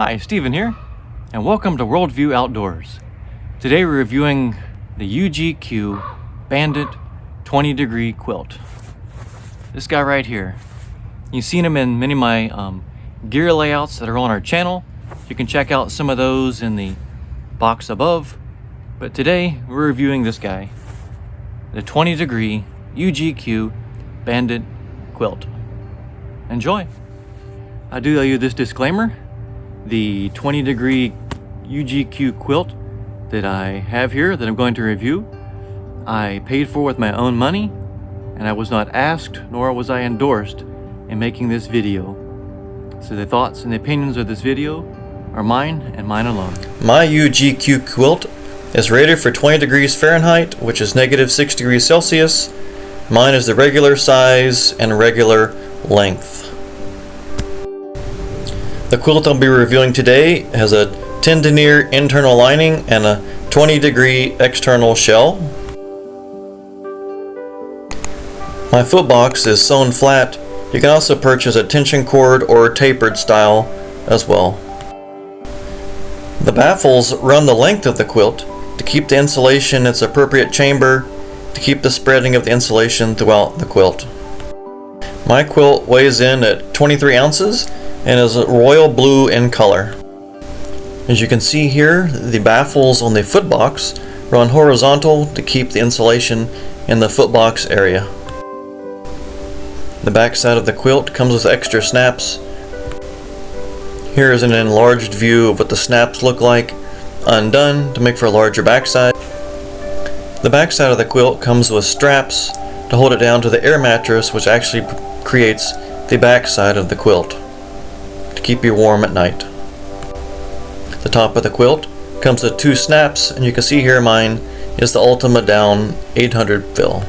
Hi, Steven here, and welcome to Worldview Outdoors. Today we're reviewing the UGQ Bandit 20 degree quilt. This guy right here. You've seen him in many of my gear layouts that are on our channel. You can check out some of those in the box above. But today we're reviewing this guy, the 20 degree UGQ Bandit quilt. Enjoy. I do owe you this disclaimer. The 20 degree UGQ quilt that I have here that I'm going to review, I paid for with my own money, and I was not asked nor was I endorsed in making this video. So the thoughts and the opinions of this video are mine and mine alone. My UGQ quilt is rated for 20 degrees Fahrenheit, which is negative 6 degrees Celsius. Mine is the regular size and regular length. The quilt I'll be reviewing today has a 10 denier internal lining and a 20 degree external shell. My foot box is sewn flat. You can also purchase a tension cord or tapered style as well. The baffles run the length of the quilt to keep the insulation in its appropriate chamber, to keep the spreading of the insulation throughout the quilt. My quilt weighs in at 23 ounces and is royal blue in color. As you can see here, the baffles on the foot box run horizontal to keep the insulation in the foot box area. The back side of the quilt comes with extra snaps. Here is an enlarged view of what the snaps look like undone to make for a larger backside. The back side of the quilt comes with straps to hold it down to the air mattress, which actually creates the back side of the quilt to keep you warm at night. The top of the quilt comes with 2 snaps, and you can see here mine is the Ultima Down 800 fill.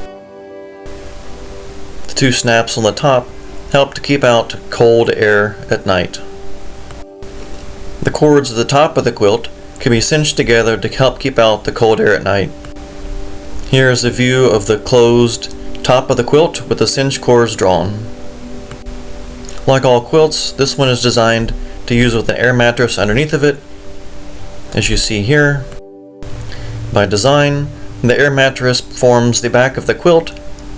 The 2 snaps on the top help to keep out cold air at night. The cords at the top of the quilt can be cinched together to help keep out the cold air at night. Here is a view of the closed top of the quilt with the cinch cords drawn. Like all quilts, this one is designed to use with an air mattress underneath of it. As you see here, by design, the air mattress forms the back of the quilt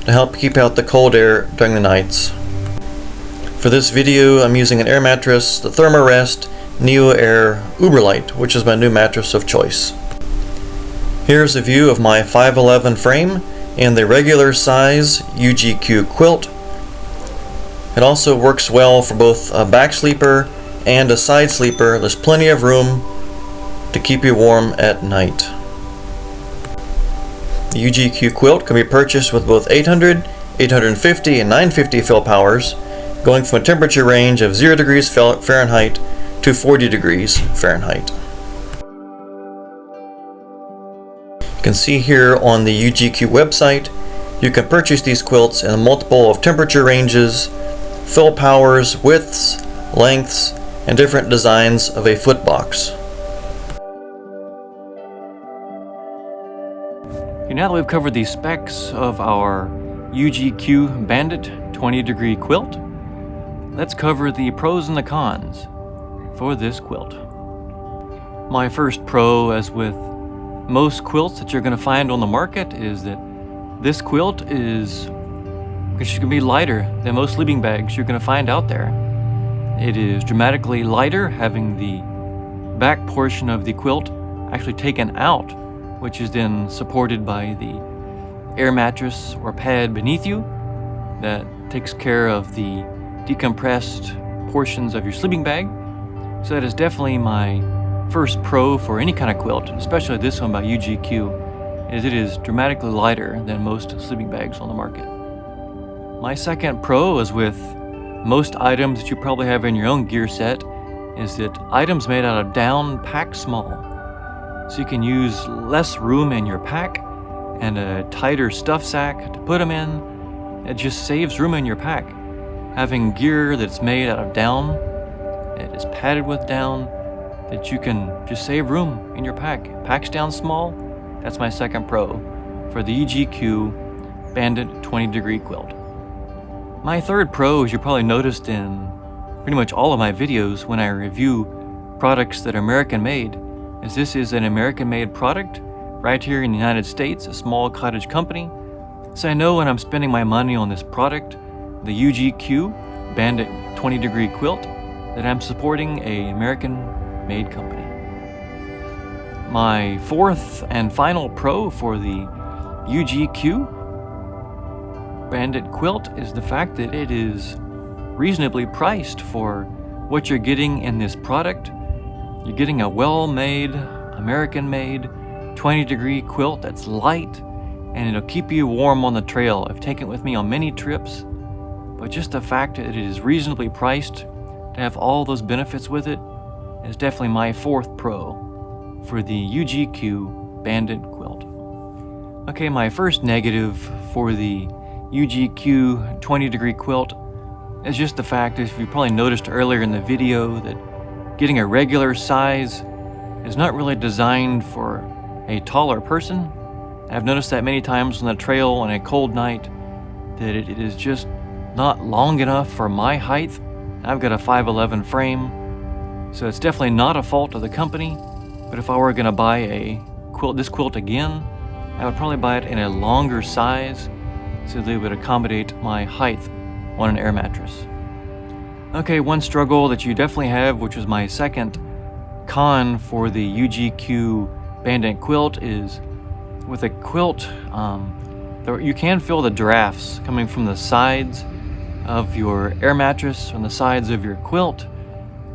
to help keep out the cold air during the nights. For this video, I'm using an air mattress, the Thermarest Neo Air Uberlight, which is my new mattress of choice. Here's a view of my 5'11" frame and the regular size UGQ quilt. It also works well for both a back sleeper and a side sleeper. There's plenty of room to keep you warm at night. The UGQ quilt can be purchased with both 800, 850, and 950 fill powers, going from a temperature range of 0 degrees Fahrenheit to 40 degrees Fahrenheit. You can see here on the UGQ website, you can purchase these quilts in a multiple of temperature ranges, fill powers, widths, lengths, and different designs of a foot box. Okay, now that we've covered the specs of our UGQ Bandit 20 degree quilt, let's cover the pros and the cons for this quilt. My first pro, as with most quilts that you're going to find on the market, is that this quilt is going to be lighter than most sleeping bags you're going to find out there. It is dramatically lighter, having the back portion of the quilt actually taken out, which is then supported by the air mattress or pad beneath you that takes care of the decompressed portions of your sleeping bag. So that is definitely my first pro for any kind of quilt, especially this one by UGQ, is it is dramatically lighter than most sleeping bags on the market. My second pro, is with most items that you probably have in your own gear set, is that items made out of down pack small. So you can use less room in your pack and a tighter stuff sack to put them in. It just saves room in your pack. Having gear that's made out of down, it is padded with down, that you can just save room in your pack. Packs down small, that's my second pro for the UGQ Bandit 20 degree quilt. My third pro, as you probably noticed in pretty much all of my videos when I review products that are American made, as this is an American made product right here in the United States, a small cottage company. So I know when I'm spending my money on this product, the UGQ Bandit 20 degree quilt, that I'm supporting a American made company. My fourth and final pro for the UGQ Bandit quilt is the fact that it is reasonably priced for what you're getting in this product. You're getting a well-made, American-made 20 degree quilt that's light, and it'll keep you warm on the trail. I've taken it with me on many trips, but just the fact that it is reasonably priced to have all those benefits with it is definitely my fourth pro for the UGQ Bandit quilt. Okay, my first negative for the UGQ 20 degree quilt is just the fact, as you probably noticed earlier in the video, that getting a regular size is not really designed for a taller person. I've noticed that many times on the trail on a cold night that it is just not long enough for my height. I've got a 5'11" frame, so it's definitely not a fault of the company. But if I were going to buy this quilt again, I would probably buy it in a longer size so that it would accommodate my height on an air mattress. Okay, one struggle that you definitely have, which was my second con for the UGQ Bandit quilt, is with a quilt, you can feel the drafts coming from the sides of your air mattress, from the sides of your quilt,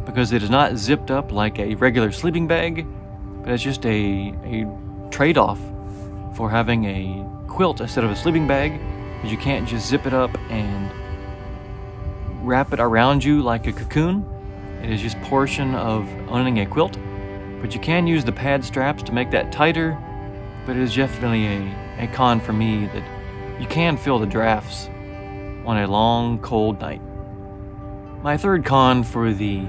because it is not zipped up like a regular sleeping bag, but it's just a trade-off for having a quilt instead of a sleeping bag, because you can't just zip it up and wrap it around you like a cocoon. It is just portion of owning a quilt, but you can use the pad straps to make that tighter. But it is definitely a con for me that you can feel the drafts on a long, cold night. My third con for the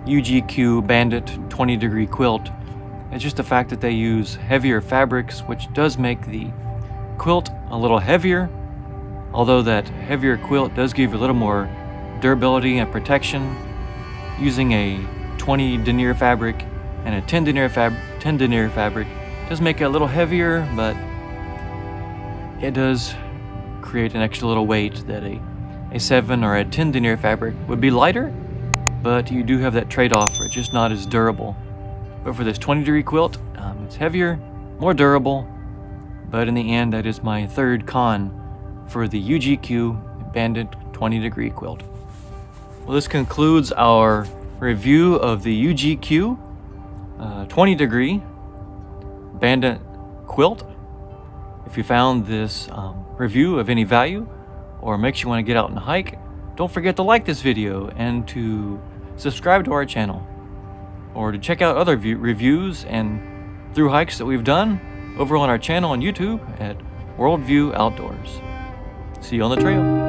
UGQ Bandit 20 degree quilt is just the fact that they use heavier fabrics, which does make the quilt a little heavier, although that heavier quilt does give you a little more durability and protection. Using a 20 denier fabric and a 10 denier fabric does make it a little heavier, but it does create an extra little weight that a 7 or a 10 denier fabric would be lighter, but you do have that trade-off where it's just not as durable. But for this 20 degree quilt, it's heavier, more durable, but in the end, that is my third con for the UGQ Bandit 20 degree quilt. Well, this concludes our review of the UGQ 20 degree Bandit quilt. If you found this review of any value or makes you want to get out and hike, don't forget to like this video and to subscribe to our channel, or to check out other reviews and through hikes that we've done over on our channel on YouTube at Worldview Outdoors. See you on the trail.